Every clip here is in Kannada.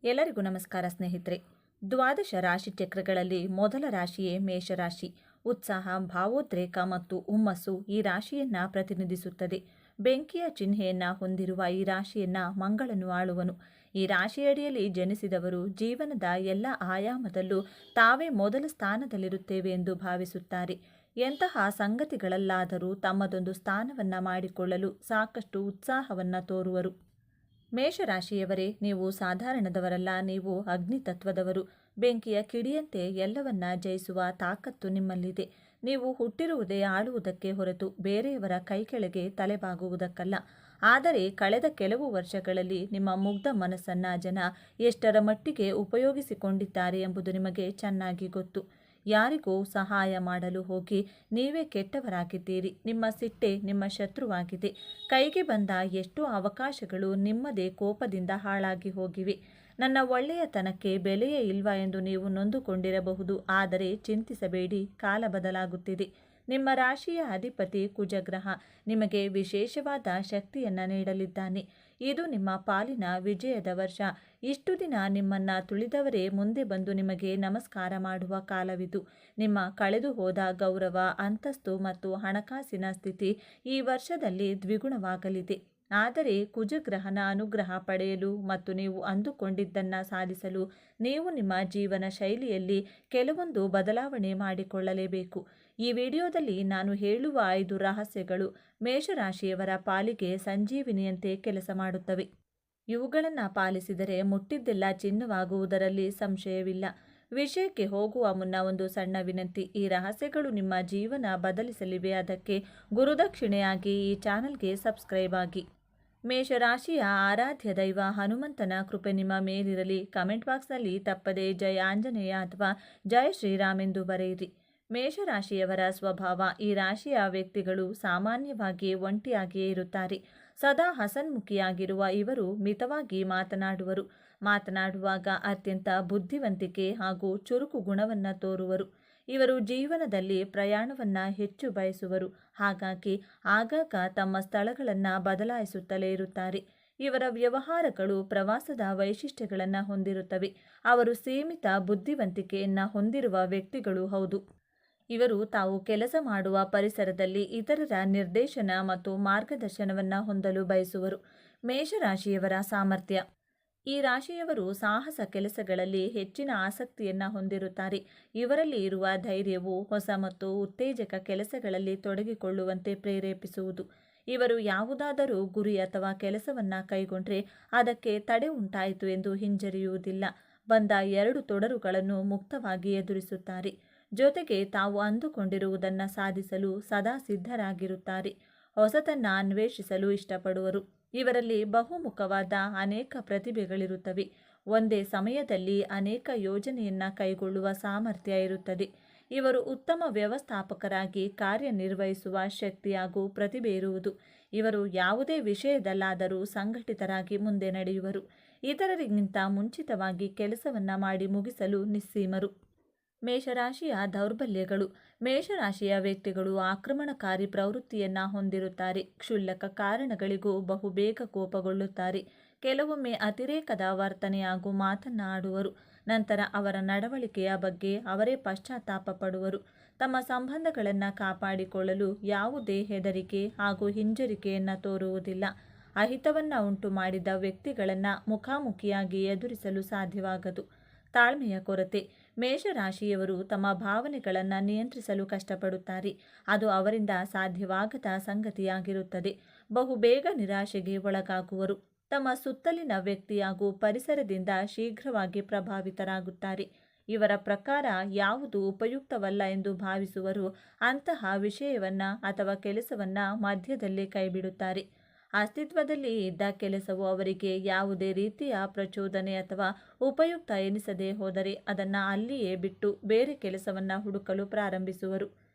ಎಲ್ಲರಿಗೂ ನಮಸ್ಕಾರ ಸ್ನೇಹಿತರೆ. ದ್ವಾದಶ ರಾಶಿ ಚಕ್ರಗಳಲ್ಲಿ ಮೊದಲ ರಾಶಿಯೇ ಮೇಷರಾಶಿ. ಉತ್ಸಾಹ, ಭಾವೋದ್ರೇಕ ಮತ್ತು ಹುಮ್ಮಸ್ಸು ಈ ರಾಶಿಯನ್ನ ಪ್ರತಿನಿಧಿಸುತ್ತದೆ. ಬೆಂಕಿಯ ಚಿಹ್ನೆಯನ್ನ ಹೊಂದಿರುವ ಈ ರಾಶಿಯನ್ನ ಮಂಗಳನು ಆಳುವನು. ಈ ರಾಶಿಯಡಿಯಲ್ಲಿ ಜನಿಸಿದವರು ಜೀವನದ ಎಲ್ಲ ಆಯಾಮದಲ್ಲೂ ತಾವೇ ಮೊದಲ ಸ್ಥಾನದಲ್ಲಿರುತ್ತೇವೆ ಎಂದು ಭಾವಿಸುತ್ತಾರೆ. ಎಂತಹ ಸಂಗತಿಗಳಲ್ಲಾದರೂ ತಮ್ಮದೊಂದು ಸ್ಥಾನವನ್ನ ಮಾಡಿಕೊಳ್ಳಲು ಸಾಕಷ್ಟು ಉತ್ಸಾಹವನ್ನ ತೋರುವರು. ಮೇಷರಾಶಿಯವರೇ, ನೀವು ಸಾಧಾರಣದವರಲ್ಲ. ನೀವು ಅಗ್ನಿ ತತ್ವದವರು. ಬೆಂಕಿಯ ಕಿಡಿಯಂತೆ ಎಲ್ಲವನ್ನ ಜಯಿಸುವ ತಾಕತ್ತು ನಿಮ್ಮಲ್ಲಿದೆ. ನೀವು ಹುಟ್ಟಿರುವುದೇ ಆಳುವುದಕ್ಕೆ ಹೊರತು ಬೇರೆಯವರ ಕೈಕೆಳಗೆ ತಲೆಬಾಗುವುದಕ್ಕಲ್ಲ. ಆದರೆ ಕಳೆದ ಕೆಲವು ವರ್ಷಗಳಲ್ಲಿ ನಿಮ್ಮ ಮುಗ್ಧ ಮನಸ್ಸನ್ನ ಜನ ಎಷ್ಟರ ಮಟ್ಟಿಗೆ ಉಪಯೋಗಿಸಿಕೊಂಡಿದ್ದಾರೆ ಎಂಬುದು ನಿಮಗೆ ಚೆನ್ನಾಗಿ ಗೊತ್ತು. ಯಾರಿಗೂ ಸಹಾಯ ಮಾಡಲು ಹೋಗಿ ನೀವೇ ಕೆಟ್ಟವರಾಗಿದ್ದೀರಿ. ನಿಮ್ಮ ಸಿಟ್ಟೆ ನಿಮ್ಮ ಶತ್ರುವಾಗಿದೆ. ಕೈಗೆ ಬಂದ ಎಷ್ಟೋ ಅವಕಾಶಗಳು ನಿಮ್ಮದೇ ಕೋಪದಿಂದ ಹಾಳಾಗಿ ಹೋಗಿವೆ. ನನ್ನ ಒಳ್ಳೆಯತನಕ್ಕೆ ಬೆಲೆಯೇ ಇಲ್ವಾ ಎಂದು ನೀವು ನೊಂದುಕೊಂಡಿರಬಹುದು. ಆದರೆ ಚಿಂತಿಸಬೇಡಿ, ಕಾಲ ಬದಲಾಗುತ್ತಿದೆ. ನಿಮ್ಮ ರಾಶಿಯ ಅಧಿಪತಿ ಕುಜಗ್ರಹ ನಿಮಗೆ ವಿಶೇಷವಾದ ಶಕ್ತಿಯನ್ನ ನೀಡಲಿದ್ದಾನೆ. ಇದು ನಿಮ್ಮ ಪಾಲಿನ ವಿಜಯದ ವರ್ಷ. ಇಷ್ಟು ದಿನ ನಿಮ್ಮನ್ನ ತುಳಿದವರೇ ಮುಂದೆ ಬಂದು ನಿಮಗೆ ನಮಸ್ಕಾರ ಮಾಡುವ ಕಾಲವಿದು. ನಿಮ್ಮ ಕಳೆದು ಹೋದ ಗೌರವ, ಅಂತಸ್ತು ಮತ್ತು ಹಣಕಾಸಿನ ಸ್ಥಿತಿ ಈ ವರ್ಷದಲ್ಲಿ ದ್ವಿಗುಣವಾಗಲಿದೆ. ಆದರೆ ಕುಜಗ್ರಹನ ಅನುಗ್ರಹ ಪಡೆಯಲು ಮತ್ತು ನೀವು ಅಂದುಕೊಂಡಿದ್ದನ್ನ ಸಾಧಿಸಲು ನೀವು ನಿಮ್ಮ ಜೀವನ ಶೈಲಿಯಲ್ಲಿ ಕೆಲವೊಂದು ಬದಲಾವಣೆ ಮಾಡಿಕೊಳ್ಳಲೇಬೇಕು. ಈ ವಿಡಿಯೋದಲ್ಲಿ ನಾನು ಹೇಳುವ 5 ರಹಸ್ಯಗಳು ಮೇಷರಾಶಿಯವರ ಪಾಲಿಗೆ ಸಂಜೀವಿನಿಯಂತೆ ಕೆಲಸ ಮಾಡುತ್ತವೆ. ಇವುಗಳನ್ನು ಪಾಲಿಸಿದರೆ ಮುಟ್ಟಿದ್ದೆಲ್ಲ ಚಿನ್ನವಾಗುವುದರಲ್ಲಿ ಸಂಶಯವಿಲ್ಲ. ವಿಷಯಕ್ಕೆ ಹೋಗುವ ಮುನ್ನ ಒಂದು ಸಣ್ಣ ವಿನಂತಿ. ಈ ರಹಸ್ಯಗಳು ನಿಮ್ಮ ಜೀವನ ಬದಲಿಸಲಿವೆ. ಅದಕ್ಕೆ ಗುರುದಕ್ಷಿಣೆಯಾಗಿ ಈ ಚಾನಲ್ಗೆ ಸಬ್ಸ್ಕ್ರೈಬ್ ಆಗಿ. ಮೇಷರಾಶಿಯ ಆರಾಧ್ಯ ದೈವ ಹನುಮಂತನ ಕೃಪೆ ನಿಮ್ಮ ಮೇಲಿರಲಿ. ಕಮೆಂಟ್ ಬಾಕ್ಸ್ನಲ್ಲಿ ತಪ್ಪದೆ ಜೈ ಆಂಜನೇಯ ಅಥವಾ ಜೈ ಶ್ರೀರಾಮ್ ಎಂದು ಬರೆಯಿರಿ. ಮೇಷರಾಶಿಯವರ ಸ್ವಭಾವ. ಈ ರಾಶಿಯ ವ್ಯಕ್ತಿಗಳು ಸಾಮಾನ್ಯವಾಗಿ ಒಂಟಿಯಾಗಿಯೇ ಇರುತ್ತಾರೆ. ಸದಾ ಹಸನ್ಮುಖಿಯಾಗಿರುವ ಇವರು ಮಿತವಾಗಿ ಮಾತನಾಡುವರು. ಮಾತನಾಡುವಾಗ ಅತ್ಯಂತ ಬುದ್ಧಿವಂತಿಕೆ ಹಾಗೂ ಚುರುಕು ಗುಣವನ್ನ ತೋರುವರು. ಇವರು ಜೀವನದಲ್ಲಿ ಪ್ರಯಾಣವನ್ನ ಹೆಚ್ಚು ಬಯಸುವರು. ಹಾಗಾಗಿ ಆಗಾಗ ತಮ್ಮ ಸ್ಥಳಗಳನ್ನ ಬದಲಾಯಿಸುತ್ತಲೇ ಇರುತ್ತಾರೆ. ಇವರ ವ್ಯವಹಾರಗಳು ಪ್ರವಾಸದ ವೈಶಿಷ್ಟ್ಯಗಳನ್ನು ಹೊಂದಿರುತ್ತವೆ. ಅವರು ಸೀಮಿತ ಬುದ್ಧಿವಂತಿಕೆಯನ್ನ ಹೊಂದಿರುವ ವ್ಯಕ್ತಿಗಳು ಹೌದು. ಇವರು ತಾವು ಕೆಲಸ ಮಾಡುವ ಪರಿಸರದಲ್ಲಿ ಇತರರ ನಿರ್ದೇಶನ ಮತ್ತು ಮಾರ್ಗದರ್ಶನವನ್ನ ಹೊಂದಲು ಬಯಸುವರು. ಮೇಷರಾಶಿಯವರ ಸಾಮರ್ಥ್ಯ. ಈ ರಾಶಿಯವರು ಸಾಹಸ ಕೆಲಸಗಳಲ್ಲಿ ಹೆಚ್ಚಿನ ಆಸಕ್ತಿಯನ್ನ ಹೊಂದಿರುತ್ತಾರೆ. ಇವರಲ್ಲಿ ಇರುವ ಧೈರ್ಯವು ಹೊಸ ಮತ್ತು ಉತ್ತೇಜಕ ಕೆಲಸಗಳಲ್ಲಿ ತೊಡಗಿಕೊಳ್ಳುವಂತೆ ಪ್ರೇರೇಪಿಸುವುದು. ಇವರು ಯಾವುದಾದರೂ ಗುರಿ ಅಥವಾ ಕೆಲಸವನ್ನ ಕೈಗೊಂಡ್ರೆ ಅದಕ್ಕೆ ತಡೆ ಉಂಟಾಯಿತು ಎಂದು ಹಿಂಜರಿಯುವುದಿಲ್ಲ. ಬಂದ 2 ತೊಡರುಗಳನ್ನು ಮುಕ್ತವಾಗಿ ಎದುರಿಸುತ್ತಾರೆ. ಜೊತೆಗೆ ತಾವು ಅಂದುಕೊಂಡಿರುವುದನ್ನು ಸಾಧಿಸಲು ಸದಾ ಸಿದ್ಧರಾಗಿರುತ್ತಾರೆ. ಹೊಸತನ್ನ ಅನ್ವೇಷಿಸಲು ಇಷ್ಟಪಡುವರು. ಇವರಲ್ಲಿ ಬಹುಮುಖವಾದ ಅನೇಕ ಪ್ರತಿಭೆಗಳಿರುತ್ತವೆ. ಒಂದೇ ಸಮಯದಲ್ಲಿ ಅನೇಕ ಯೋಜನೆಯನ್ನ ಕೈಗೊಳ್ಳುವ ಸಾಮರ್ಥ್ಯ ಇರುತ್ತದೆ. ಇವರು ಉತ್ತಮ ವ್ಯವಸ್ಥಾಪಕರಾಗಿ ಕಾರ್ಯನಿರ್ವಹಿಸುವ ಶಕ್ತಿ ಹಾಗೂ ಪ್ರತಿಭೆ ಇರುವುದು. ಇವರು ಯಾವುದೇ ವಿಷಯದಲ್ಲಾದರೂ ಸಂಘಟಿತರಾಗಿ ಮುಂದೆ ನಡೆಯುವರು. ಇತರರಿಗಿಂತ ಮುಂಚಿತವಾಗಿ ಕೆಲಸವನ್ನ ಮಾಡಿ ಮುಗಿಸಲು ನಿಸ್ಸೀಮರು. ಮೇಷರಾಶಿಯ ದೌರ್ಬಲ್ಯಗಳು. ಮೇಷರಾಶಿಯ ವ್ಯಕ್ತಿಗಳು ಆಕ್ರಮಣಕಾರಿ ಪ್ರವೃತ್ತಿಯನ್ನ ಹೊಂದಿರುತ್ತಾರೆ. ಕ್ಷುಲ್ಲಕ ಕಾರಣಗಳಿಗೂ ಬಹುಬೇಗ ಕೋಪಗೊಳ್ಳುತ್ತಾರೆ. ಕೆಲವೊಮ್ಮೆ ಅತಿರೇಕದ ವರ್ತನೆ ಹಾಗೂ ಮಾತನ್ನ ಆಡುವರು. ನಂತರ ಅವರ ನಡವಳಿಕೆಯ ಬಗ್ಗೆ ಅವರೇ ಪಶ್ಚಾತ್ತಾಪ ಪಡುವರು. ತಮ್ಮ ಸಂಬಂಧಗಳನ್ನು ಕಾಪಾಡಿಕೊಳ್ಳಲು ಯಾವುದೇ ಹೆದರಿಕೆ ಹಾಗೂ ಹಿಂಜರಿಕೆಯನ್ನ ತೋರುವುದಿಲ್ಲ. ಅಹಿತವನ್ನ ಉಂಟು ಮಾಡಿದ ವ್ಯಕ್ತಿಗಳನ್ನ ಮುಖಾಮುಖಿಯಾಗಿ ಎದುರಿಸಲು ಸಾಧ್ಯವಾಗದು. ತಾಳ್ಮೆಯ ಕೊರತೆ. ಮೇಷರಾಶಿಯವರು ತಮ್ಮ ಭಾವನೆಗಳನ್ನು ನಿಯಂತ್ರಿಸಲು ಕಷ್ಟಪಡುತ್ತಾರೆ. ಅದು ಅವರಿಂದ ಸಾಧ್ಯವಾಗದ ಸಂಗತಿಯಾಗಿರುತ್ತದೆ. ಬಹುಬೇಗ ನಿರಾಶೆಗೆ ಒಳಗಾಗುವರು. ತಮ್ಮ ಸುತ್ತಲಿನ ವ್ಯಕ್ತಿ ಹಾಗೂ ಪರಿಸರದಿಂದ ಶೀಘ್ರವಾಗಿ ಪ್ರಭಾವಿತರಾಗುತ್ತಾರೆ. ಇವರ ಪ್ರಕಾರ ಯಾವುದು ಉಪಯುಕ್ತವಲ್ಲ ಎಂದು ಭಾವಿಸುವರು ಅಂತಹ ವಿಷಯವನ್ನ ಅಥವಾ ಕೆಲಸವನ್ನ ಮಧ್ಯದಲ್ಲೇ ಕೈಬಿಡುತ್ತಾರೆ. ಅಸ್ತಿತ್ವದಲ್ಲಿ ಇದ್ದ ಕೆಲಸವು ಅವರಿಗೆ ಯಾವುದೇ ರೀತಿಯ ಪ್ರಚೋದನೆ ಅಥವಾ ಉಪಯುಕ್ತ ಎನಿಸದೆ ಹೋದರೆ ಅದನ್ನು ಅಲ್ಲಿಯೇ ಬಿಟ್ಟು ಬೇರೆ ಕೆಲಸವನ್ನ ಹುಡುಕಲು ಪ್ರಾರಂಭಿಸುವರು.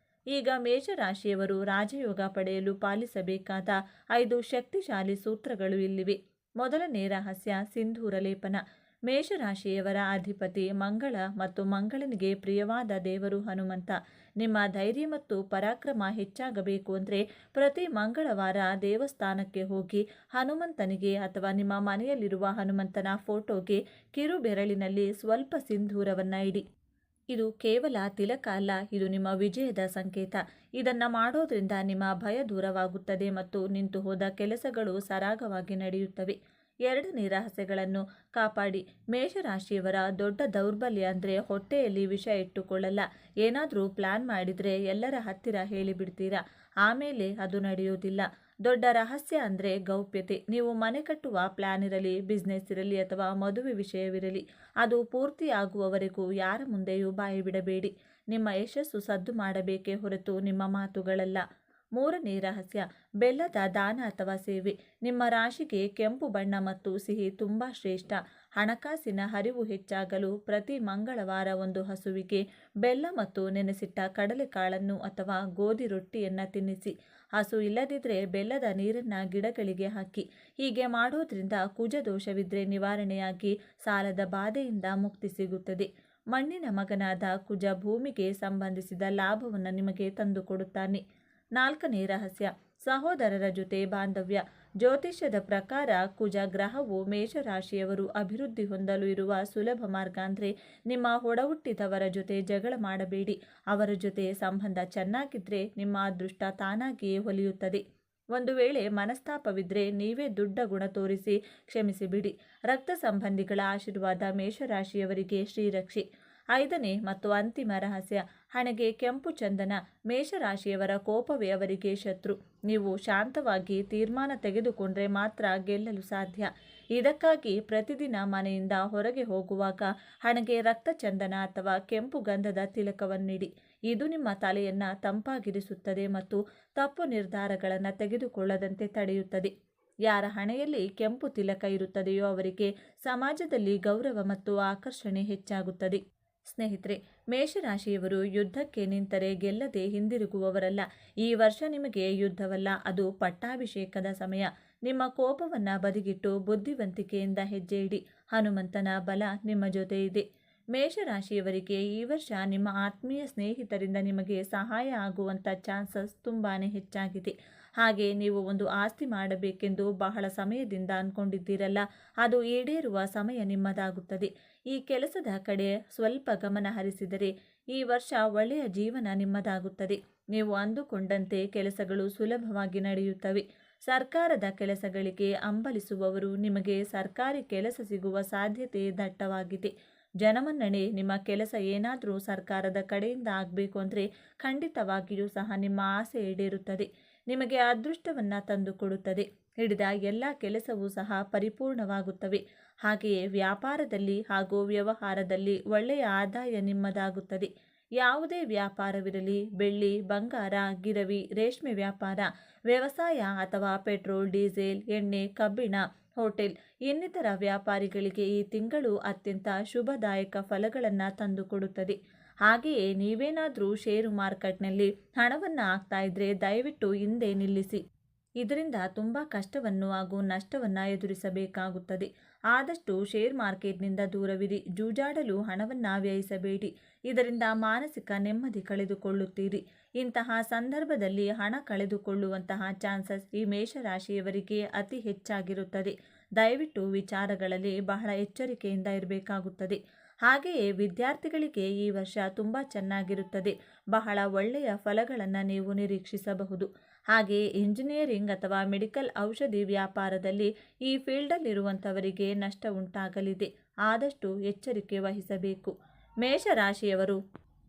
ಈಗ ಮೇಷರಾಶಿಯವರು ರಾಜಯೋಗ ಪಡೆಯಲು ಪಾಲಿಸಬೇಕಾದ 5 ಶಕ್ತಿಶಾಲಿ ಸೂತ್ರಗಳು ಇಲ್ಲಿವೆ. ಮೊದಲನೇ ರಹಸ್ಯ ಸಿಂಧೂರ ಲೇಪನ. ಮೇಷರಾಶಿಯವರ ಅಧಿಪತಿ ಮಂಗಳ ಮತ್ತು ಮಂಗಳನಿಗೆ ಪ್ರಿಯವಾದ ದೇವರು ಹನುಮಂತ. ನಿಮ್ಮ ಧೈರ್ಯ ಮತ್ತು ಪರಾಕ್ರಮ ಹೆಚ್ಚಾಗಬೇಕು ಅಂದರೆ ಪ್ರತಿ ಮಂಗಳವಾರ ದೇವಸ್ಥಾನಕ್ಕೆ ಹೋಗಿ ಹನುಮಂತನಿಗೆ ಅಥವಾ ನಿಮ್ಮ ಮನೆಯಲ್ಲಿರುವ ಹನುಮಂತನ ಫೋಟೋಗೆ ಕಿರು ಬೆರಳಿನಲ್ಲಿ ಸ್ವಲ್ಪ ಸಿಂಧೂರವನ್ನು ಇಡಿ. ಇದು ಕೇವಲ ತಿಲಕ ಅಲ್ಲ, ಇದು ನಿಮ್ಮ ವಿಜಯದ ಸಂಕೇತ. ಇದನ್ನು ಮಾಡೋದ್ರಿಂದ ನಿಮ್ಮ ಭಯ ದೂರವಾಗುತ್ತದೆ ಮತ್ತು ನಿಂತು ಹೋದ ಕೆಲಸಗಳು ಸರಾಗವಾಗಿ ನಡೆಯುತ್ತವೆ. 2ನೇ ರಹಸ್ಯಗಳನ್ನು ಕಾಪಾಡಿ. ಮೇಷರಾಶಿಯವರ ದೊಡ್ಡ ದೌರ್ಬಲ್ಯ ಅಂದರೆ ಹೊಟ್ಟೆಯಲ್ಲಿ ವಿಷ ಇಟ್ಟುಕೊಳ್ಳಲ್ಲ. ಏನಾದರೂ ಪ್ಲಾನ್ ಮಾಡಿದರೆ ಎಲ್ಲರ ಹತ್ತಿರ ಹೇಳಿಬಿಡ್ತೀರಾ, ಆಮೇಲೆ ಅದು ನಡೆಯೋದಿಲ್ಲ. ದೊಡ್ಡ ರಹಸ್ಯ ಅಂದರೆ ಗೌಪ್ಯತೆ. ನೀವು ಮನೆ ಕಟ್ಟುವ ಪ್ಲಾನ್ ಇರಲಿ, ಬಿಸ್ನೆಸ್ ಇರಲಿ ಅಥವಾ ಮದುವೆ ವಿಷಯವಿರಲಿ, ಅದು ಪೂರ್ತಿಯಾಗುವವರೆಗೂ ಯಾರ ಮುಂದೆಯೂ ಬಾಯಿ ಬಿಡಬೇಡಿ. ನಿಮ್ಮ ಯಶಸ್ಸು ಸದ್ದು ಮಾಡಬೇಕೇ ಹೊರತು ನಿಮ್ಮ ಮಾತುಗಳಲ್ಲ. 3ನೇ ರಹಸ್ಯ ಬೆಲ್ಲದ ದಾನ ಅಥವಾ ಸೇವೆ. ನಿಮ್ಮ ರಾಶಿಗೆ ಕೆಂಪು ಬಣ್ಣ ಮತ್ತು ಸಿಹಿ ತುಂಬ ಶ್ರೇಷ್ಠ. ಹಣಕಾಸಿನ ಹರಿವು ಹೆಚ್ಚಾಗಲು ಪ್ರತಿ ಮಂಗಳವಾರ ಒಂದು ಹಸುವಿಗೆ ಬೆಲ್ಲ ಮತ್ತು ನೆನೆಸಿಟ್ಟ ಕಡಲೆಕಾಳನ್ನು ಅಥವಾ ಗೋಧಿ ರೊಟ್ಟಿಯನ್ನು ತಿನ್ನಿಸಿ. ಹಸು ಇಲ್ಲದಿದ್ದರೆ ಬೆಲ್ಲದ ನೀರನ್ನು ಗಿಡಗಳಿಗೆ ಹಾಕಿ. ಹೀಗೆ ಮಾಡೋದ್ರಿಂದ ಕುಜದೋಷವಿದ್ರೆ ನಿವಾರಣೆಯಾಗಿ ಸಾಲದ ಬಾಧೆಯಿಂದ ಮುಕ್ತಿ ಸಿಗುತ್ತದೆ. ಮಣ್ಣಿನ ಮಗನಾದ ಕುಜ ಭೂಮಿಗೆ ಸಂಬಂಧಿಸಿದ ಲಾಭವನ್ನು ನಿಮಗೆ ತಂದುಕೊಡುತ್ತಾನೆ. 4ನೇ ರಹಸ್ಯ ಸಹೋದರರ ಜೊತೆ ಬಾಂಧವ್ಯ. ಜ್ಯೋತಿಷ್ಯದ ಪ್ರಕಾರ ಕುಜ ಗ್ರಹವು ಮೇಷರಾಶಿಯವರು ಅಭಿವೃದ್ಧಿ ಹೊಂದಲು ಇರುವ ಸುಲಭ ಮಾರ್ಗ ಅಂದರೆ ನಿಮ್ಮ ಒಡಹುಟ್ಟಿದವರ ಜೊತೆ ಜಗಳ ಮಾಡಬೇಡಿ. ಅವರ ಜೊತೆ ಸಂಬಂಧ ಚೆನ್ನಾಗಿದ್ದರೆ ನಿಮ್ಮ ಅದೃಷ್ಟ ತಾನಾಗಿಯೇ ಹೊಲಿಯುತ್ತದೆ. ಒಂದು ವೇಳೆ ಮನಸ್ತಾಪವಿದ್ದರೆ ನೀವೇ ದೊಡ್ಡ ಗುಣ ತೋರಿಸಿ ಕ್ಷಮಿಸಿಬಿಡಿ. ರಕ್ತ ಸಂಬಂಧಿಗಳ ಆಶೀರ್ವಾದ ಮೇಷರಾಶಿಯವರಿಗೆ ಶ್ರೀರಕ್ಷೆ. 5ನೇ ಮತ್ತು ಅಂತಿಮ ರಹಸ್ಯ ಹಣೆಗೆ ಕೆಂಪು ಚಂದನ. ಮೇಷರಾಶಿಯವರ ಕೋಪವೇ ಅವರಿಗೆ ಶತ್ರು. ನೀವು ಶಾಂತವಾಗಿ ತೀರ್ಮಾನ ತೆಗೆದುಕೊಂಡ್ರೆ ಮಾತ್ರ ಗೆಲ್ಲಲು ಸಾಧ್ಯ. ಇದಕ್ಕಾಗಿ ಪ್ರತಿದಿನ ಮನೆಯಿಂದ ಹೊರಗೆ ಹೋಗುವಾಗ ಹಣೆಗೆ ರಕ್ತ ಚಂದನ ಅಥವಾ ಕೆಂಪು ಗಂಧದ ತಿಲಕವನ್ನಿಡಿ. ಇದು ನಿಮ್ಮ ತಲೆಯನ್ನು ತಂಪಾಗಿರಿಸುತ್ತದೆ ಮತ್ತು ತಪ್ಪು ನಿರ್ಧಾರಗಳನ್ನು ತೆಗೆದುಕೊಳ್ಳದಂತೆ ತಡೆಯುತ್ತದೆ. ಯಾರ ಹಣೆಯಲ್ಲಿ ಕೆಂಪು ತಿಲಕ ಇರುತ್ತದೆಯೋ ಅವರಿಗೆ ಸಮಾಜದಲ್ಲಿ ಗೌರವ ಮತ್ತು ಆಕರ್ಷಣೆ ಹೆಚ್ಚಾಗುತ್ತದೆ. ಸ್ನೇಹಿತರೆ, ಮೇಷರಾಶಿಯವರು ಯುದ್ಧಕ್ಕೆ ನಿಂತರೆ ಗೆಲ್ಲದೆ ಹಿಂದಿರುಗುವವರಲ್ಲ. ಈ ವರ್ಷ ನಿಮಗೆ ಯುದ್ಧವಲ್ಲ, ಅದು ಪಟ್ಟಾಭಿಷೇಕದ ಸಮಯ. ನಿಮ್ಮ ಕೋಪವನ್ನು ಬದಿಗಿಟ್ಟು ಬುದ್ಧಿವಂತಿಕೆಯಿಂದ ಹೆಜ್ಜೆ ಇಡಿ. ಹನುಮಂತನ ಬಲ ನಿಮ್ಮ ಜೊತೆ ಇದೆ. ಮೇಷರಾಶಿಯವರಿಗೆ ಈ ವರ್ಷ ನಿಮ್ಮ ಆತ್ಮೀಯ ಸ್ನೇಹಿತರಿಂದ ನಿಮಗೆ ಸಹಾಯ ಆಗುವಂಥ ಚಾನ್ಸಸ್ ತುಂಬಾ ಹೆಚ್ಚಾಗಿದೆ. ಹಾಗೆ ನೀವು ಒಂದು ಆಸ್ತಿ ಮಾಡಬೇಕೆಂದು ಬಹಳ ಸಮಯದಿಂದ ಅಂದ್ಕೊಂಡಿದ್ದೀರಲ್ಲ, ಅದು ಈಡೇರುವ ಸಮಯ ನಿಮ್ಮದಾಗುತ್ತದೆ. ಈ ಕೆಲಸದ ಕಡೆ ಸ್ವಲ್ಪ ಗಮನ ಹರಿಸಿದರೆ ಈ ವರ್ಷ ಒಳ್ಳೆಯ ಜೀವನ ನಿಮ್ಮದಾಗುತ್ತದೆ. ನೀವು ಅಂದುಕೊಂಡಂತೆ ಕೆಲಸಗಳು ಸುಲಭವಾಗಿ ನಡೆಯುತ್ತವೆ. ಸರ್ಕಾರದ ಕೆಲಸಗಳಿಗೆ ಹಂಬಲಿಸುವವರು ನಿಮಗೆ ಸರ್ಕಾರಿ ಕೆಲಸ ಸಿಗುವ ಸಾಧ್ಯತೆ ದಟ್ಟವಾಗಿದೆ. ಜನಮನ್ನಣೆ. ನಿಮ್ಮ ಕೆಲಸ ಏನಾದರೂ ಸರ್ಕಾರದ ಕಡೆಯಿಂದ ಆಗಬೇಕು ಅಂದರೆ ಖಂಡಿತವಾಗಿಯೂ ಸಹ ನಿಮ್ಮ ಆಸೆ ಈಡೇರುತ್ತದೆ. ನಿಮಗೆ ಅದೃಷ್ಟವನ್ನು ತಂದುಕೊಡುತ್ತದೆ. ಹಿಡಿದ ಎಲ್ಲ ಕೆಲಸವೂ ಸಹ ಪರಿಪೂರ್ಣವಾಗುತ್ತವೆ. ಹಾಗೆಯೇ ವ್ಯಾಪಾರದಲ್ಲಿ ಹಾಗೂ ವ್ಯವಹಾರದಲ್ಲಿ ಒಳ್ಳೆಯ ಆದಾಯ ನಿಮ್ಮದಾಗುತ್ತದೆ. ಯಾವುದೇ ವ್ಯಾಪಾರವಿರಲಿ, ಬೆಳ್ಳಿ, ಬಂಗಾರ, ಗಿರವಿ, ರೇಷ್ಮೆ ವ್ಯಾಪಾರ, ವ್ಯವಸಾಯ ಅಥವಾ ಪೆಟ್ರೋಲ್, ಡೀಸೆಲ್, ಎಣ್ಣೆ, ಕಬ್ಬಿಣ, ಹೋಟೆಲ್ ಇನ್ನಿತರ ವ್ಯಾಪಾರಿಗಳಿಗೆ ಈ ತಿಂಗಳು ಅತ್ಯಂತ ಶುಭದಾಯಕ ಫಲಗಳನ್ನು ತಂದುಕೊಡುತ್ತದೆ. ಹಾಗೆಯೇ ನೀವೇನಾದರೂ ಷೇರು ಮಾರ್ಕೆಟ್ನಲ್ಲಿ ಹಣವನ್ನು ಹಾಕ್ತಾ ಇದ್ದರೆ ದಯವಿಟ್ಟು ಹಿಂದೆ ನಿಲ್ಲಿಸಿ. ಇದರಿಂದ ತುಂಬ ಕಷ್ಟವನ್ನು ಹಾಗೂ ನಷ್ಟವನ್ನು ಎದುರಿಸಬೇಕಾಗುತ್ತದೆ. ಆದಷ್ಟು ಶೇರ್ ಮಾರ್ಕೆಟ್ನಿಂದ ದೂರವಿರಿ. ಜೂಜಾಡಲು ಹಣವನ್ನು ವ್ಯಯಿಸಬೇಡಿ. ಇದರಿಂದ ಮಾನಸಿಕ ನೆಮ್ಮದಿ ಕಳೆದುಕೊಳ್ಳುತ್ತೀರಿ. ಇಂತಹ ಸಂದರ್ಭದಲ್ಲಿ ಹಣ ಕಳೆದುಕೊಳ್ಳುವಂತಹ ಚಾನ್ಸಸ್ ಈ ಮೇಷರಾಶಿಯವರಿಗೆ ಅತಿ ಹೆಚ್ಚಾಗಿರುತ್ತದೆ. ದಯವಿಟ್ಟು ವಿಚಾರಗಳಲ್ಲಿ ಬಹಳ ಎಚ್ಚರಿಕೆಯಿಂದ ಇರಬೇಕಾಗುತ್ತದೆ. ಹಾಗೆಯೇ ವಿದ್ಯಾರ್ಥಿಗಳಿಗೆ ಈ ವರ್ಷ ತುಂಬ ಚೆನ್ನಾಗಿರುತ್ತದೆ. ಬಹಳ ಒಳ್ಳೆಯ ಫಲಗಳನ್ನು ನೀವು ನಿರೀಕ್ಷಿಸಬಹುದು. ಹಾಗೆಯೇ ಇಂಜಿನಿಯರಿಂಗ್ ಅಥವಾ ಮೆಡಿಕಲ್ ಔಷಧಿ ವ್ಯಾಪಾರದಲ್ಲಿ ಈ ಫೀಲ್ಡಲ್ಲಿರುವಂಥವರಿಗೆ ನಷ್ಟ ಉಂಟಾಗಲಿದೆ. ಆದಷ್ಟು ಎಚ್ಚರಿಕೆ ವಹಿಸಬೇಕು. ಮೇಷರಾಶಿಯವರು,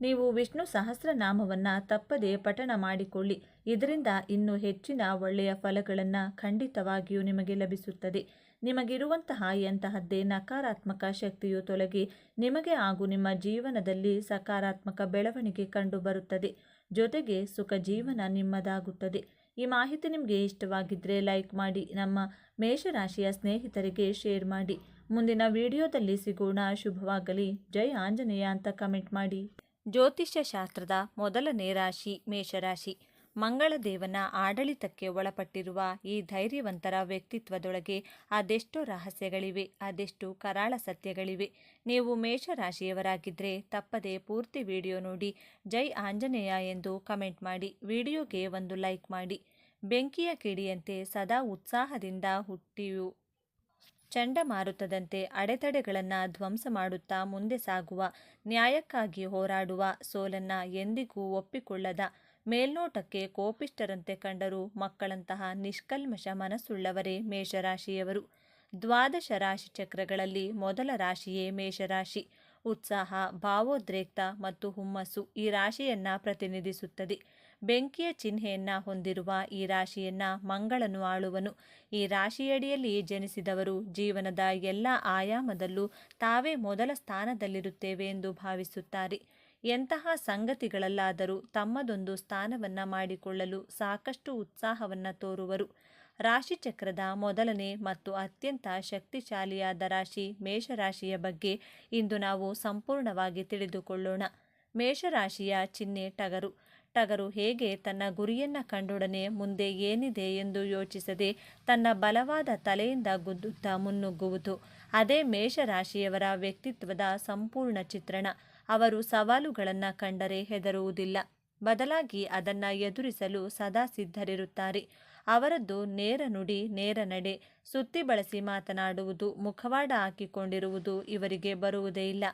ನೀವು ವಿಷ್ಣು ಸಹಸ್ರನಾಮವನ್ನು ತಪ್ಪದೇ ಪಠಣ ಮಾಡಿಕೊಳ್ಳಿ. ಇದರಿಂದ ಇನ್ನೂ ಹೆಚ್ಚಿನ ಒಳ್ಳೆಯ ಫಲಗಳನ್ನು ಖಂಡಿತವಾಗಿಯೂ ನಿಮಗೆ ಲಭಿಸುತ್ತದೆ. ನಿಮಗಿರುವಂತಹ ಎಂತಹದ್ದೇ ನಕಾರಾತ್ಮಕ ಶಕ್ತಿಯು ತೊಲಗಿ ನಿಮಗೆ ಹಾಗೂ ನಿಮ್ಮ ಜೀವನದಲ್ಲಿ ಸಕಾರಾತ್ಮಕ ಬೆಳವಣಿಗೆ ಕಂಡುಬರುತ್ತದೆ. ಜೊತೆಗೆ ಸುಖ ಜೀವನ ನಿಮ್ಮದಾಗುತ್ತದೆ. ಈ ಮಾಹಿತಿ ನಿಮಗೆ ಇಷ್ಟವಾಗಿದ್ದರೆ ಲೈಕ್ ಮಾಡಿ, ನಮ್ಮ ಮೇಷರಾಶಿಯ ಸ್ನೇಹಿತರಿಗೆ ಶೇರ್ ಮಾಡಿ. ಮುಂದಿನ ವಿಡಿಯೋದಲ್ಲಿ ಸಿಗೋಣ. ಶುಭವಾಗಲಿ. ಜೈ ಆಂಜನೇಯ ಅಂತ ಕಮೆಂಟ್ ಮಾಡಿ. ಜ್ಯೋತಿಷ್ಯ ಶಾಸ್ತ್ರದ ಮೊದಲನೇ ರಾಶಿ ಮೇಷರಾಶಿ. ಮಂಗಳದೇವನ ಆಡಳಿತಕ್ಕೆ ಒಳಪಟ್ಟಿರುವ ಈ ಧೈರ್ಯವಂತರ ವ್ಯಕ್ತಿತ್ವದೊಳಗೆ ಅದೆಷ್ಟು ರಹಸ್ಯಗಳಿವೆ, ಅದೆಷ್ಟು ಕರಾಳ ಸತ್ಯಗಳಿವೆ. ನೀವು ಮೇಷರಾಶಿಯವರಾಗಿದ್ದರೆ ತಪ್ಪದೆ ಪೂರ್ತಿ ವಿಡಿಯೋ ನೋಡಿ ಜೈ ಆಂಜನೇಯ ಎಂದು ಕಮೆಂಟ್ ಮಾಡಿ, ವಿಡಿಯೋಗೆ ಒಂದು ಲೈಕ್ ಮಾಡಿ. ಬೆಂಕಿಯ ಕಿಡಿಯಂತೆ ಸದಾ ಉತ್ಸಾಹದಿಂದ ಹುಟ್ಟಿಯು ಚಂಡಮಾರುತದಂತೆ ಅಡೆತಡೆಗಳನ್ನು ಧ್ವಂಸ ಮಾಡುತ್ತಾ ಮುಂದೆ ಸಾಗುವ, ನ್ಯಾಯಕ್ಕಾಗಿ ಹೋರಾಡುವ, ಸೋಲನ್ನ ಎಂದಿಗೂ ಒಪ್ಪಿಕೊಳ್ಳದ, ಮೇಲ್ನೋಟಕ್ಕೆ ಕೋಪಿಷ್ಠರಂತೆ ಕಂಡರೂ ಮಕ್ಕಳಂತಹ ನಿಷ್ಕಲ್ಮಶ ಮನಸ್ಸುಳ್ಳವರೇ ಮೇಷರಾಶಿಯವರು. ದ್ವಾದಶ ರಾಶಿ ಚಕ್ರಗಳಲ್ಲಿ ಮೊದಲ ರಾಶಿಯೇ ಮೇಷರಾಶಿ. ಉತ್ಸಾಹ, ಭಾವೋದ್ರೇಕ ಮತ್ತು ಹುಮ್ಮಸ್ಸು ಈ ರಾಶಿಯನ್ನ ಪ್ರತಿನಿಧಿಸುತ್ತದೆ. ಬೆಂಕಿಯ ಚಿಹ್ನೆಯನ್ನ ಹೊಂದಿರುವ ಈ ರಾಶಿಯನ್ನ ಮಂಗಳನು ಆಳುವನು. ಈ ರಾಶಿಯಡಿಯಲ್ಲಿ ಜನಿಸಿದವರು ಜೀವನದ ಎಲ್ಲ ಆಯಾಮದಲ್ಲೂ ತಾವೇ ಮೊದಲ ಸ್ಥಾನದಲ್ಲಿರುತ್ತೇವೆ ಎಂದು ಭಾವಿಸುತ್ತಾರೆ. ಎಂತಹ ಸಂಗತಿಗಳಲ್ಲಾದರೂ ತಮ್ಮದೊಂದು ಸ್ಥಾನವನ್ನ ಮಾಡಿಕೊಳ್ಳಲು ಸಾಕಷ್ಟು ಉತ್ಸಾಹವನ್ನ ತೋರುವರು. ರಾಶಿಚಕ್ರದ ಮೊದಲನೇ ಮತ್ತು ಅತ್ಯಂತ ಶಕ್ತಿಶಾಲಿಯಾದ ರಾಶಿ ಮೇಷರಾಶಿಯ ಬಗ್ಗೆ ಇಂದು ನಾವು ಸಂಪೂರ್ಣವಾಗಿ ತಿಳಿದುಕೊಳ್ಳೋಣ. ಮೇಷರಾಶಿಯ ಚಿಹ್ನೆ ಟಗರು. ಟಗರು ಹೇಗೆ ತನ್ನ ಗುರಿಯನ್ನ ಕಂಡೊಡನೆ ಮುಂದೆ ಏನಿದೆ ಎಂದು ಯೋಚಿಸದೆ ತನ್ನ ಬಲವಾದ ತಲೆಯಿಂದ ಗುದ್ದುತ್ತಾ ಮುನ್ನುಗ್ಗುವುದು, ಅದೇ ಮೇಷರಾಶಿಯವರ ವ್ಯಕ್ತಿತ್ವದ ಸಂಪೂರ್ಣ ಚಿತ್ರಣ. ಅವರು ಸವಾಲುಗಳನ್ನು ಕಂಡರೆ ಹೆದರುವುದಿಲ್ಲ, ಬದಲಾಗಿ ಅದನ್ನ ಎದುರಿಸಲು ಸದಾ ಸಿದ್ಧರಿರುತ್ತಾರೆ. ಅವರದ್ದು ನೇರ ನುಡಿ, ನೇರ ನಡೆ. ಸುತ್ತಿ ಬಳಸಿ ಮಾತನಾಡುವುದು, ಮುಖವಾಡ ಹಾಕಿಕೊಂಡಿರುವುದು ಇವರಿಗೆ ಬರುವುದೇ ಇಲ್ಲ.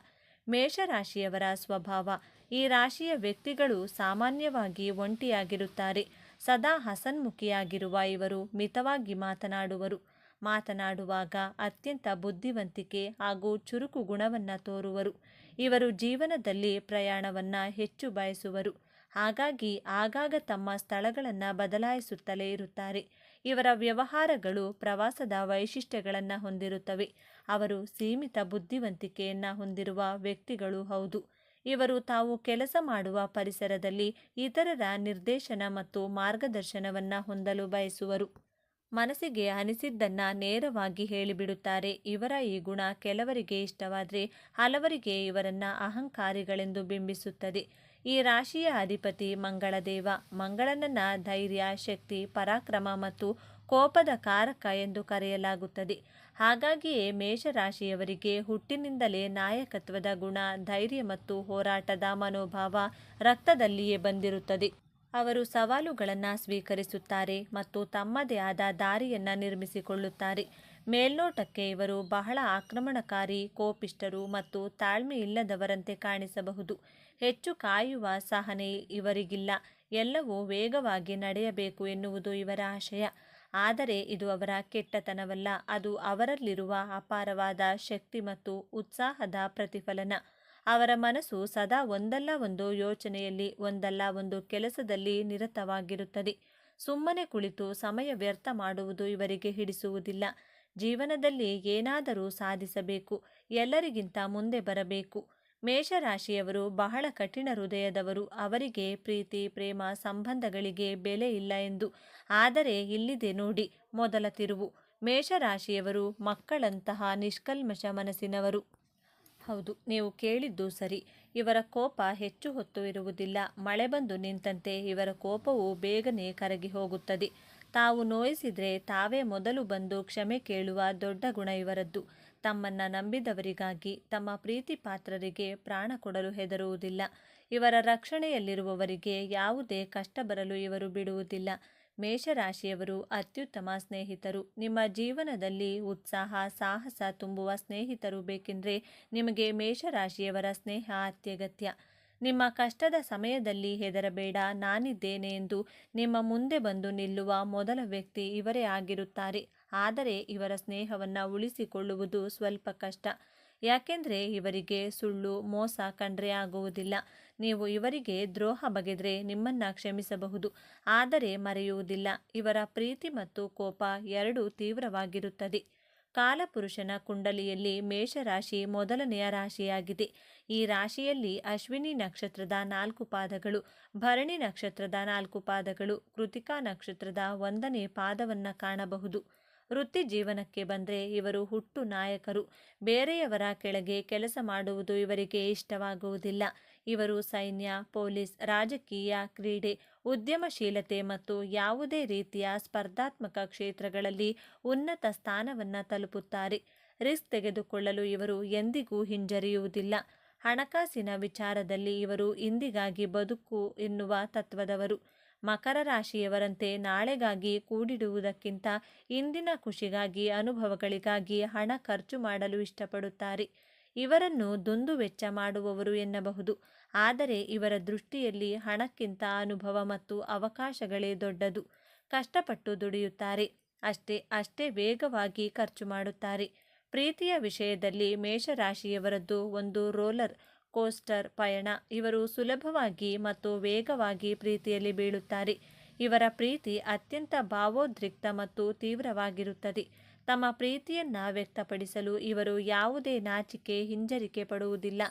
ಮೇಷರಾಶಿಯವರ ಸ್ವಭಾವ. ಈ ರಾಶಿಯ ವ್ಯಕ್ತಿಗಳು ಸಾಮಾನ್ಯವಾಗಿ ಒಂಟಿಯಾಗಿರುತ್ತಾರೆ. ಸದಾ ಹಸನ್ಮುಖಿಯಾಗಿರುವ ಇವರು ಮಿತವಾಗಿ ಮಾತನಾಡುವರು. ಮಾತನಾಡುವಾಗ ಅತ್ಯಂತ ಬುದ್ಧಿವಂತಿಕೆ ಹಾಗೂ ಚುರುಕು ಗುಣವನ್ನ ತೋರುವರು. ಇವರು ಜೀವನದಲ್ಲಿ ಪ್ರಯಾಣವನ್ನ ಹೆಚ್ಚು ಬಯಸುವರು. ಹಾಗಾಗಿ ಆಗಾಗ ತಮ್ಮ ಸ್ಥಳಗಳನ್ನು ಬದಲಾಯಿಸುತ್ತಲೇ ಇರುತ್ತಾರೆ. ಇವರ ವ್ಯವಹಾರಗಳು ಪ್ರವಾಸದ ವೈಶಿಷ್ಟ್ಯಗಳನ್ನು ಹೊಂದಿರುತ್ತವೆ. ಅವರು ಸೀಮಿತ ಬುದ್ಧಿವಂತಿಕೆಯನ್ನು ಹೊಂದಿರುವ ವ್ಯಕ್ತಿಗಳು ಹೌದು. ಇವರು ತಾವು ಕೆಲಸ ಮಾಡುವ ಪರಿಸರದಲ್ಲಿ ಇತರರ ನಿರ್ದೇಶನ ಮತ್ತು ಮಾರ್ಗದರ್ಶನವನ್ನು ಹೊಂದಲು ಬಯಸುವರು. ಮನಸ್ಸಿಗೆ ಅನಿಸಿದ್ದನ್ನ ನೇರವಾಗಿ ಹೇಳಿಬಿಡುತ್ತಾರೆ. ಇವರ ಈ ಗುಣ ಕೆಲವರಿಗೆ ಇಷ್ಟವಾದರೆ ಹಲವರಿಗೆ ಇವರನ್ನ ಅಹಂಕಾರಿಗಳೆಂದು ಬಿಂಬಿಸುತ್ತದೆ. ಈ ರಾಶಿಯ ಅಧಿಪತಿ ಮಂಗಳದೇವ. ಮಂಗಳನನ್ನ ಧೈರ್ಯ, ಶಕ್ತಿ, ಪರಾಕ್ರಮ ಮತ್ತು ಕೋಪದ ಕಾರಕ ಎಂದು ಕರೆಯಲಾಗುತ್ತದೆ. ಹಾಗಾಗಿಯೇ ಮೇಷರಾಶಿಯವರಿಗೆ ಹುಟ್ಟಿನಿಂದಲೇ ನಾಯಕತ್ವದ ಗುಣ, ಧೈರ್ಯ ಮತ್ತು ಹೋರಾಟದ ಮನೋಭಾವ ರಕ್ತದಲ್ಲಿಯೇ ಬಂದಿರುತ್ತದೆ. ಅವರು ಸವಾಲುಗಳನ್ನು ಸ್ವೀಕರಿಸುತ್ತಾರೆ ಮತ್ತು ತಮ್ಮದೇ ಆದ ದಾರಿಯನ್ನು ನಿರ್ಮಿಸಿಕೊಳ್ಳುತ್ತಾರೆ. ಮೇಲ್ನೋಟಕ್ಕೆ ಇವರು ಬಹಳ ಆಕ್ರಮಣಕಾರಿ, ಕೋಪಿಷ್ಠರು ಮತ್ತು ತಾಳ್ಮೆ ಇಲ್ಲದವರಂತೆ ಕಾಣಿಸಬಹುದು. ಹೆಚ್ಚು ಕಾಯುವ ಸಹನೆ ಇವರಿಗಿಲ್ಲ. ಎಲ್ಲವೂ ವೇಗವಾಗಿ ನಡೆಯಬೇಕು ಎನ್ನುವುದು ಇವರ ಆಶಯ. ಆದರೆ ಇದು ಅವರ ಕೆಟ್ಟತನವಲ್ಲ, ಅದು ಅವರಲ್ಲಿರುವ ಅಪಾರವಾದ ಶಕ್ತಿ ಮತ್ತು ಉತ್ಸಾಹದ ಪ್ರತಿಫಲನ. ಅವರ ಮನಸ್ಸು ಸದಾ ಒಂದಲ್ಲ ಒಂದು ಯೋಚನೆಯಲ್ಲಿ, ಒಂದಲ್ಲ ಒಂದು ಕೆಲಸದಲ್ಲಿ ನಿರತವಾಗಿರುತ್ತದೆ. ಸುಮ್ಮನೆ ಕುಳಿತು ಸಮಯ ವ್ಯರ್ಥ ಮಾಡುವುದು ಇವರಿಗೆ ಹಿಡಿಸುವುದಿಲ್ಲ. ಜೀವನದಲ್ಲಿ ಏನಾದರೂ ಸಾಧಿಸಬೇಕು, ಎಲ್ಲರಿಗಿಂತ ಮುಂದೆ ಬರಬೇಕು. ಮೇಷರಾಶಿಯವರು ಬಹಳ ಕಠಿಣ ಹೃದಯದವರು. ಅವರಿಗೆ ಪ್ರೀತಿ, ಪ್ರೇಮ, ಸಂಬಂಧಗಳಿಗೆ ಬೆಲೆ ಇಲ್ಲ ಎಂದು. ಆದರೆ ಇಲ್ಲಿದೆ ನೋಡಿ ಮೊದಲ ತಿರುವು. ಮೇಷರಾಶಿಯವರು ಮಕ್ಕಳಂತಹ ನಿಷ್ಕಲ್ಮಶ ಮನಸ್ಸಿನವರು. ಹೌದು, ನೀವು ಕೇಳಿದ್ದು ಸರಿ. ಇವರ ಕೋಪ ಹೆಚ್ಚು ಹೊತ್ತು ಇರುವುದಿಲ್ಲ. ಮಳೆ ಬಂದು ನಿಂತಂತೆ ಇವರ ಕೋಪವು ಬೇಗನೆ ಕರಗಿ ಹೋಗುತ್ತದೆ. ತಾವು ನೋಯಿಸಿದ್ರೆ ತಾವೇ ಮೊದಲು ಬಂದು ಕ್ಷಮೆ ಕೇಳುವ ದೊಡ್ಡ ಗುಣ ಇವರದ್ದು. ತಮ್ಮನ್ನ ನಂಬಿದವರಿಗಾಗಿ, ತಮ್ಮ ಪ್ರೀತಿ ಪಾತ್ರರಿಗೆ ಪ್ರಾಣ ಕೊಡಲು ಹೆದರುವುದಿಲ್ಲ. ಇವರ ರಕ್ಷಣೆಯಲ್ಲಿರುವವರಿಗೆ ಯಾವುದೇ ಕಷ್ಟ ಬರಲು ಇವರು ಬಿಡುವುದಿಲ್ಲ. ಮೇಷರಾಶಿಯವರು ಅತ್ಯುತ್ತಮ ಸ್ನೇಹಿತರು. ನಿಮ್ಮ ಜೀವನದಲ್ಲಿ ಉತ್ಸಾಹ, ಸಾಹಸ ತುಂಬುವ ಸ್ನೇಹಿತರು ಬೇಕೆಂದರೆ ನಿಮಗೆ ಮೇಷರಾಶಿಯವರ ಸ್ನೇಹ ಅತ್ಯಗತ್ಯ. ನಿಮ್ಮ ಕಷ್ಟದ ಸಮಯದಲ್ಲಿ ಹೆದರಬೇಡ, ನಾನಿದ್ದೇನೆ ಎಂದು ನಿಮ್ಮ ಮುಂದೆ ಬಂದು ನಿಲ್ಲುವ ಮೊದಲ ವ್ಯಕ್ತಿ ಇವರೇ ಆಗಿರುತ್ತಾರೆ. ಆದರೆ ಇವರ ಸ್ನೇಹವನ್ನು ಉಳಿಸಿಕೊಳ್ಳುವುದು ಸ್ವಲ್ಪ ಕಷ್ಟ. ಯಾಕೆಂದರೆ ಇವರಿಗೆ ಸುಳ್ಳು, ಮೋಸ ಕಂಡ್ರೆ ಆಗುವುದಿಲ್ಲ. ನೀವು ಇವರಿಗೆ ದ್ರೋಹ ಬಗೆದ್ರೆ ನಿಮ್ಮನ್ನ ಕ್ಷಮಿಸಬಹುದು, ಆದರೆ ಮರೆಯುವುದಿಲ್ಲ. ಇವರ ಪ್ರೀತಿ ಮತ್ತು ಕೋಪ ಎರಡೂ ತೀವ್ರವಾಗಿರುತ್ತದೆ. ಕಾಲಪುರುಷನ ಕುಂಡಲಿಯಲ್ಲಿ ಮೇಷರಾಶಿ ಮೊದಲನೆಯ ರಾಶಿಯಾಗಿದೆ. ಈ ರಾಶಿಯಲ್ಲಿ ಅಶ್ವಿನಿ ನಕ್ಷತ್ರದ 4 ಪಾದಗಳು, ಭರಣಿ ನಕ್ಷತ್ರದ 4 ಪಾದಗಳು, ಕೃತಿಕಾ ನಕ್ಷತ್ರದ 1ನೇ ಪಾದವನ್ನು ಕಾಣಬಹುದು. ವೃತ್ತಿ ಜೀವನಕ್ಕೆ ಬಂದರೆ ಇವರು ಹುಟ್ಟು ನಾಯಕರು. ಬೇರೆಯವರ ಕೆಳಗೆ ಕೆಲಸ ಮಾಡುವುದು ಇವರಿಗೆ ಇಷ್ಟವಾಗುವುದಿಲ್ಲ. ಇವರು ಸೈನ್ಯ, ಪೊಲೀಸ್, ರಾಜಕೀಯ, ಕ್ರೀಡೆ, ಉದ್ಯಮಶೀಲತೆ ಮತ್ತು ಯಾವುದೇ ರೀತಿಯ ಸ್ಪರ್ಧಾತ್ಮಕ ಕ್ಷೇತ್ರಗಳಲ್ಲಿ ಉನ್ನತ ಸ್ಥಾನವನ್ನು ತಲುಪುತ್ತಾರೆ. ರಿಸ್ಕ್ ತೆಗೆದುಕೊಳ್ಳಲು ಇವರು ಎಂದಿಗೂ ಹಿಂಜರಿಯುವುದಿಲ್ಲ. ಹಣಕಾಸಿನ ವಿಚಾರದಲ್ಲಿ ಇವರು ಇಂದಿಗಾಗಿ ಬದುಕು ಎನ್ನುವ ತತ್ವದವರು. ಮಕರ ರಾಶಿಯವರಂತೆ ನಾಳೆಗಾಗಿ ಕೂಡಿಡುವುದಕ್ಕಿಂತ ಇಂದಿನ ಖುಷಿಗಾಗಿ, ಅನುಭವಗಳಿಗಾಗಿ ಹಣ ಖರ್ಚು ಮಾಡಲು ಇಷ್ಟಪಡುತ್ತಾರೆ. ಇವರನ್ನು ದುಂದುವೆಚ್ಚ ಮಾಡುವವರು ಎನ್ನಬಹುದು. ಆದರೆ ಇವರ ದೃಷ್ಟಿಯಲ್ಲಿ ಹಣಕ್ಕಿಂತ ಅನುಭವ ಮತ್ತು ಅವಕಾಶಗಳೇ ದೊಡ್ಡದು. ಕಷ್ಟಪಟ್ಟು ದುಡಿಯುತ್ತಾರೆ, ಅಷ್ಟೇ ವೇಗವಾಗಿ ಖರ್ಚು ಮಾಡುತ್ತಾರೆ. ಪ್ರೀತಿಯ ವಿಷಯದಲ್ಲಿ ಮೇಷರಾಶಿಯವರದ್ದು ಒಂದು ರೋಲರ್ ಕೋಸ್ಟರ್ ಪಯಣ. ಇವರು ಸುಲಭವಾಗಿ ಮತ್ತು ವೇಗವಾಗಿ ಪ್ರೀತಿಯಲ್ಲಿ ಬೀಳುತ್ತಾರೆ. ಇವರ ಪ್ರೀತಿ ಅತ್ಯಂತ ಭಾವೋದ್ರಿಕ್ತ ಮತ್ತು ತೀವ್ರವಾಗಿರುತ್ತದೆ. ತಮ್ಮ ಪ್ರೀತಿಯನ್ನು ವ್ಯಕ್ತಪಡಿಸಲು ಇವರು ಯಾವುದೇ ನಾಚಿಕೆ, ಹಿಂಜರಿಕೆ ಪಡುವುದಿಲ್ಲ.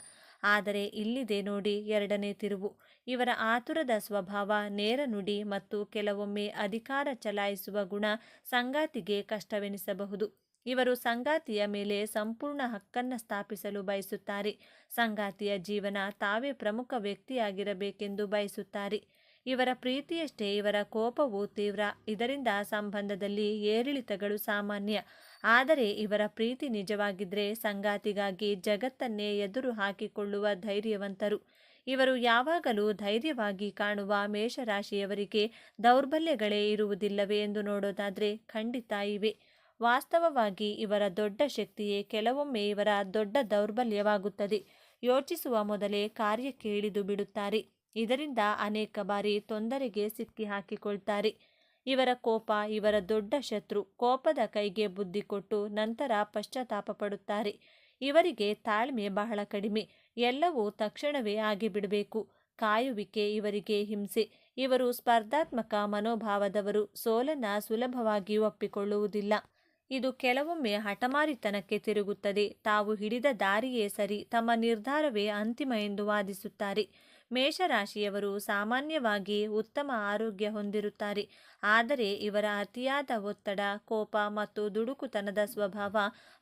ಆದರೆ ಇಲ್ಲಿದೆ ನೋಡಿ ಎರಡನೇ ತಿರುವು. ಇವರ ಆತುರದ ಸ್ವಭಾವ, ನೇರ ನುಡಿ ಮತ್ತು ಕೆಲವೊಮ್ಮೆ ಅಧಿಕಾರ ಚಲಾಯಿಸುವ ಗುಣ ಸಂಗಾತಿಗೆ ಕಷ್ಟವೆನಿಸಬಹುದು. ಇವರು ಸಂಗಾತಿಯ ಮೇಲೆ ಸಂಪೂರ್ಣ ಹಕ್ಕನ್ನು ಸ್ಥಾಪಿಸಲು ಬಯಸುತ್ತಾರೆ. ಸಂಗಾತಿಯ ಜೀವನ ತಾವೇ ಪ್ರಮುಖ ವ್ಯಕ್ತಿಯಾಗಿರಬೇಕೆಂದು ಬಯಸುತ್ತಾರೆ. ಇವರ ಪ್ರೀತಿಯಷ್ಟೇ ಇವರ ಕೋಪವೂ ತೀವ್ರ. ಇದರಿಂದ ಸಂಬಂಧದಲ್ಲಿ ಏರಿಳಿತಗಳು ಸಾಮಾನ್ಯ. ಆದರೆ ಇವರ ಪ್ರೀತಿ ನಿಜವಾಗಿದ್ದರೆ ಸಂಗಾತಿಗಾಗಿ ಜಗತ್ತನ್ನೇ ಎದುರು ಹಾಕಿಕೊಳ್ಳುವ ಧೈರ್ಯವಂತರು. ಇವರು ಯಾವಾಗಲೂ ಧೈರ್ಯವಾಗಿ ಕಾಣುವ ಮೇಷರಾಶಿಯವರಿಗೆ ದೌರ್ಬಲ್ಯಗಳೇ ಇರುವುದಿಲ್ಲವೇ ಎಂದು ನೋಡೋದಾದರೆ ಖಂಡಿತ ಇವೆ. ವಾಸ್ತವವಾಗಿ ಇವರ ದೊಡ್ಡ ಶಕ್ತಿಯೇ ಕೆಲವೊಮ್ಮೆ ಇವರ ದೊಡ್ಡ ದೌರ್ಬಲ್ಯವಾಗುತ್ತದೆ. ಯೋಚಿಸುವ ಮೊದಲೇ ಕಾರ್ಯಕ್ಕೆ ಇಳಿದು ಬಿಡುತ್ತಾರೆ. ಇದರಿಂದ ಅನೇಕ ಬಾರಿ ತೊಂದರೆಗೆ ಸಿಕ್ಕಿ ಹಾಕಿಕೊಳ್ತಾರೆ. ಇವರ ಕೋಪ ಇವರ ದೊಡ್ಡ ಶತ್ರು. ಕೋಪದ ಕೈಗೆ ಬುದ್ಧಿ ಕೊಟ್ಟು ನಂತರ ಪಶ್ಚಾತ್ತಾಪ ಪಡುತ್ತಾರೆ. ಇವರಿಗೆ ತಾಳ್ಮೆ ಬಹಳ ಕಡಿಮೆ. ಎಲ್ಲವೂ ತಕ್ಷಣವೇ ಆಗಿಬಿಡಬೇಕು. ಕಾಯುವಿಕೆ ಇವರಿಗೆ ಹಿಂಸೆ. ಇವರು ಸ್ಪರ್ಧಾತ್ಮಕ ಮನೋಭಾವದವರು. ಸೋಲನ್ನು ಸುಲಭವಾಗಿ ಒಪ್ಪಿಕೊಳ್ಳುವುದಿಲ್ಲ. ಇದು ಕೆಲವೊಮ್ಮೆ ಹಠಮಾರಿತನಕ್ಕೆ ತಿರುಗುತ್ತದೆ. ತಾವು ಹಿಡಿದ ದಾರಿಯೇ ಸರಿ, ತಮ್ಮ ನಿರ್ಧಾರವೇ ಅಂತಿಮ ಎಂದು ವಾದಿಸುತ್ತಾರೆ. ಮೇಷರಾಶಿಯವರು ಸಾಮಾನ್ಯವಾಗಿ ಉತ್ತಮ ಆರೋಗ್ಯ ಹೊಂದಿರುತ್ತಾರೆ. ಆದರೆ ಇವರ ಅತಿಯಾದ ಒತ್ತಡ, ಕೋಪ ಮತ್ತು ದುಡುಕುತನದ ಸ್ವಭಾವ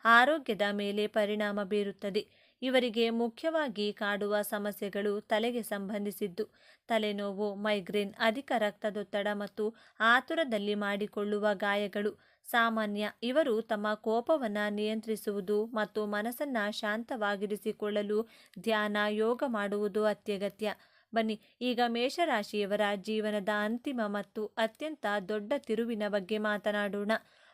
ಆರೋಗ್ಯದ ಮೇಲೆ ಪರಿಣಾಮ ಬೀರುತ್ತದೆ. ಇವರಿಗೆ ಮುಖ್ಯವಾಗಿ ಕಾಡುವ ಸಮಸ್ಯೆಗಳು ತಲೆಗೆ ಸಂಬಂಧಿಸಿದ್ದು. ತಲೆನೋವು, ಮೈಗ್ರೇನ್, ಅಧಿಕ ರಕ್ತದೊತ್ತಡ ಮತ್ತು ಆತುರದಲ್ಲಿ ಮಾಡಿಕೊಳ್ಳುವ ಗಾಯಗಳು ಸಾಮಾನ್ಯ. ಇವರು ತಮ್ಮ ಕೋಪವನ್ನು ನಿಯಂತ್ರಿಸುವುದು ಮತ್ತು ಮನಸ್ಸನ್ನು ಶಾಂತವಾಗಿರಿಸಿಕೊಳ್ಳಲು ಧ್ಯಾನ, ಯೋಗ ಮಾಡುವುದು ಅತ್ಯಗತ್ಯ. ಬನ್ನಿ ಈಗ ಮೇಷರಾಶಿಯವರ ಜೀವನದ ಅಂತಿಮ ಮತ್ತು ಅತ್ಯಂತ ದೊಡ್ಡ ತಿರುವಿನ ಬಗ್ಗೆ ಮಾತನಾಡೋಣ.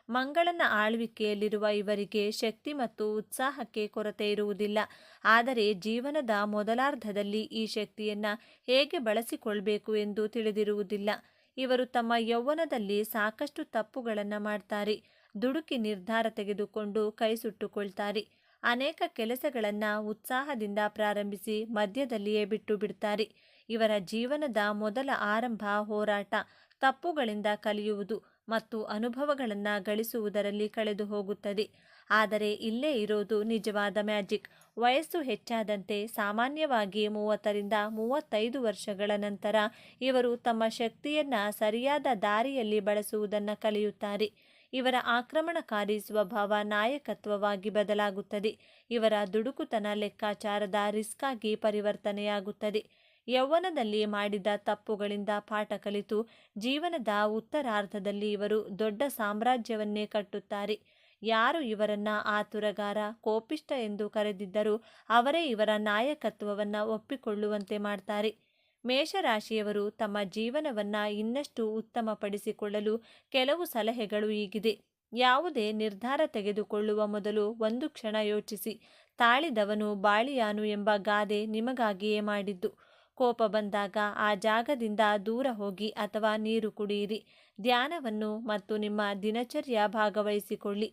ಮಂಗಳನ ಆಳ್ವಿಕೆಯಲ್ಲಿರುವ ಇವರಿಗೆ ಶಕ್ತಿ ಮತ್ತು ಉತ್ಸಾಹಕ್ಕೆ ಕೊರತೆ ಇರುವುದಿಲ್ಲ. ಆದರೆ ಜೀವನದ ಮೊದಲಾರ್ಧದಲ್ಲಿ ಈ ಶಕ್ತಿಯನ್ನು ಹೇಗೆ ಬಳಸಿಕೊಳ್ಬೇಕು ಎಂದು ತಿಳಿದಿರುವುದಿಲ್ಲ. ಇವರು ತಮ್ಮ ಯೌವನದಲ್ಲಿ ಸಾಕಷ್ಟು ತಪ್ಪುಗಳನ್ನು ಮಾಡ್ತಾರೆ. ದುಡುಕಿ ನಿರ್ಧಾರ ತೆಗೆದುಕೊಂಡು ಕೈ ಸುಟ್ಟುಕೊಳ್ತಾರೆ. ಅನೇಕ ಕೆಲಸಗಳನ್ನು ಉತ್ಸಾಹದಿಂದ ಪ್ರಾರಂಭಿಸಿ ಮಧ್ಯದಲ್ಲಿಯೇ ಬಿಟ್ಟು ಬಿಡ್ತಾರೆ. ಇವರ ಜೀವನದ ಮೊದಲ ಆರಂಭ ಹೋರಾಟ, ತಪ್ಪುಗಳಿಂದ ಕಲಿಯುವುದು ಮತ್ತು ಅನುಭವಗಳನ್ನು ಗಳಿಸುವುದರಲ್ಲಿ ಕಳೆದು ಹೋಗುತ್ತದೆ. ಆದರೆ ಇಲ್ಲೇ ಇರೋದು ನಿಜವಾದ ಮ್ಯಾಜಿಕ್. ವಯಸ್ಸು ಹೆಚ್ಚಾದಂತೆ, ಸಾಮಾನ್ಯವಾಗಿ 30ರಿಂದ 35 ವರ್ಷಗಳ ನಂತರ ಇವರು ತಮ್ಮ ಶಕ್ತಿಯನ್ನು ಸರಿಯಾದ ದಾರಿಯಲ್ಲಿ ಬಳಸುವುದನ್ನು ಕಲಿಯುತ್ತಾರೆ. ಇವರ ಆಕ್ರಮಣಕಾರಿ ಸ್ವಭಾವ ನಾಯಕತ್ವವಾಗಿ ಬದಲಾಗುತ್ತದೆ. ಇವರ ದುಡುಕುತನ ಲೆಕ್ಕಾಚಾರದ ರಿಸ್ಕ್ ಆಗಿ ಪರಿವರ್ತನೆಯಾಗುತ್ತದೆ. ಯೌವನದಲ್ಲಿ ಮಾಡಿದ ತಪ್ಪುಗಳಿಂದ ಪಾಠ ಕಲಿತು ಜೀವನದ ಉತ್ತರಾರ್ಧದಲ್ಲಿ ಇವರು ದೊಡ್ಡ ಸಾಮ್ರಾಜ್ಯವನ್ನೇ ಕಟ್ಟುತ್ತಾರೆ. ಯಾರು ಇವರನ್ನ ಆತುರಗಾರ, ಕೋಪಿಷ್ಟ ಎಂದು ಕರೆದಿದ್ದರೂ ಅವರೇ ಇವರ ನಾಯಕತ್ವವನ್ನು ಒಪ್ಪಿಕೊಳ್ಳುವಂತೆ ಮಾಡ್ತಾರೆ. ಮೇಷರಾಶಿಯವರು ತಮ್ಮ ಜೀವನವನ್ನು ಇನ್ನಷ್ಟು ಉತ್ತಮಪಡಿಸಿಕೊಳ್ಳಲು ಕೆಲವು ಸಲಹೆಗಳು ಹೀಗಿದೆ. ಯಾವುದೇ ನಿರ್ಧಾರ ತೆಗೆದುಕೊಳ್ಳುವ ಮೊದಲು ಒಂದು ಕ್ಷಣ ಯೋಚಿಸಿ. ತಾಳಿದವನು ಬಾಳಿಯಾನು ಎಂಬ ಗಾದೆ ನಿಮಗಾಗಿಯೇ ಮಾಡಿದ್ದು. ಕೋಪ ಬಂದಾಗ ಆ ಜಾಗದಿಂದ ದೂರ ಹೋಗಿ ಅಥವಾ ನೀರು ಕುಡಿಯಿರಿ. ಧ್ಯಾನವನ್ನು ಮತ್ತು ನಿಮ್ಮ ದಿನಚರ್ಯ ಭಾಗವಹಿಸಿಕೊಳ್ಳಿ.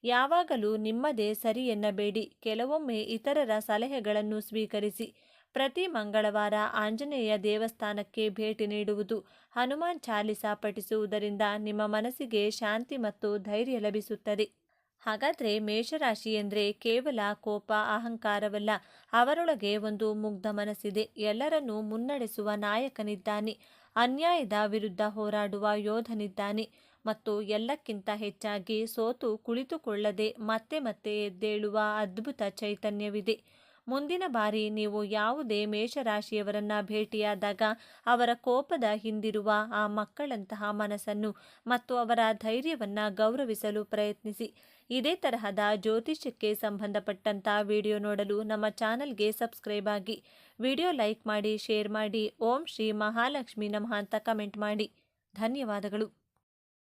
ಯಾವಾಗಲೂ ನಿಮ್ಮದೇ ಸರಿ ಎನ್ನಬೇಡಿ. ಕೆಲವೊಮ್ಮೆ ಇತರರ ಸಲಹೆಗಳನ್ನು ಸ್ವೀಕರಿಸಿ. ಪ್ರತಿ ಮಂಗಳವಾರ ಆಂಜನೇಯ ದೇವಸ್ಥಾನಕ್ಕೆ ಭೇಟಿ ನೀಡುವುದು, ಹನುಮಾನ್ ಚಾಲಿಸಾ ಪಠಿಸುವುದರಿಂದ ನಿಮ್ಮ ಮನಸ್ಸಿಗೆ ಶಾಂತಿ ಮತ್ತು ಧೈರ್ಯ ಲಭಿಸುತ್ತದೆ. ಹಾಗಾದರೆ ಮೇಷರಾಶಿ ಎಂದರೆ ಕೇವಲ ಕೋಪ, ಅಹಂಕಾರವಲ್ಲ. ಅವರೊಳಗೆ ಒಂದು ಮುಗ್ಧ ಮನಸ್ಸಿದೆ. ಎಲ್ಲರನ್ನೂ ಮುನ್ನಡೆಸುವ ನಾಯಕನಿದ್ದಾನೆ. ಅನ್ಯಾಯದ ವಿರುದ್ಧ ಹೋರಾಡುವ ಯೋಧನಿದ್ದಾನೆ. ಮತ್ತು ಎಲ್ಲಕ್ಕಿಂತ ಹೆಚ್ಚಾಗಿ ಸೋತು ಕುಳಿತುಕೊಳ್ಳದೆ ಮತ್ತೆ ಮತ್ತೆ ಎದ್ದೇಳುವ ಅದ್ಭುತ ಚೈತನ್ಯವಿದೆ. ಮುಂದಿನ ಬಾರಿ ನೀವು ಯಾವುದೇ ಮೇಷರಾಶಿಯವರನ್ನು ಭೇಟಿಯಾದಾಗ ಅವರ ಕೋಪದ ಹಿಂದಿರುವ ಆ ಮಕ್ಕಳಂತಹ ಮನಸ್ಸನ್ನು ಮತ್ತು ಅವರ ಧೈರ್ಯವನ್ನು ಗೌರವಿಸಲು ಪ್ರಯತ್ನಿಸಿ. ಇದೇ ತರಹದ ಜ್ಯೋತಿಷ್ಯಕ್ಕೆ ಸಂಬಂಧಪಟ್ಟಂಥ ವಿಡಿಯೋ ನೋಡಲು ನಮ್ಮ ಚಾನಲ್ಗೆ ಸಬ್ಸ್ಕ್ರೈಬ್ ಆಗಿ, ವಿಡಿಯೋ ಲೈಕ್ ಮಾಡಿ, ಶೇರ್ ಮಾಡಿ, ಓಂ ಶ್ರೀ ಮಹಾಲಕ್ಷ್ಮಿ ನಮಃ ಅಂತ ಕಮೆಂಟ್ ಮಾಡಿ. ಧನ್ಯವಾದಗಳು.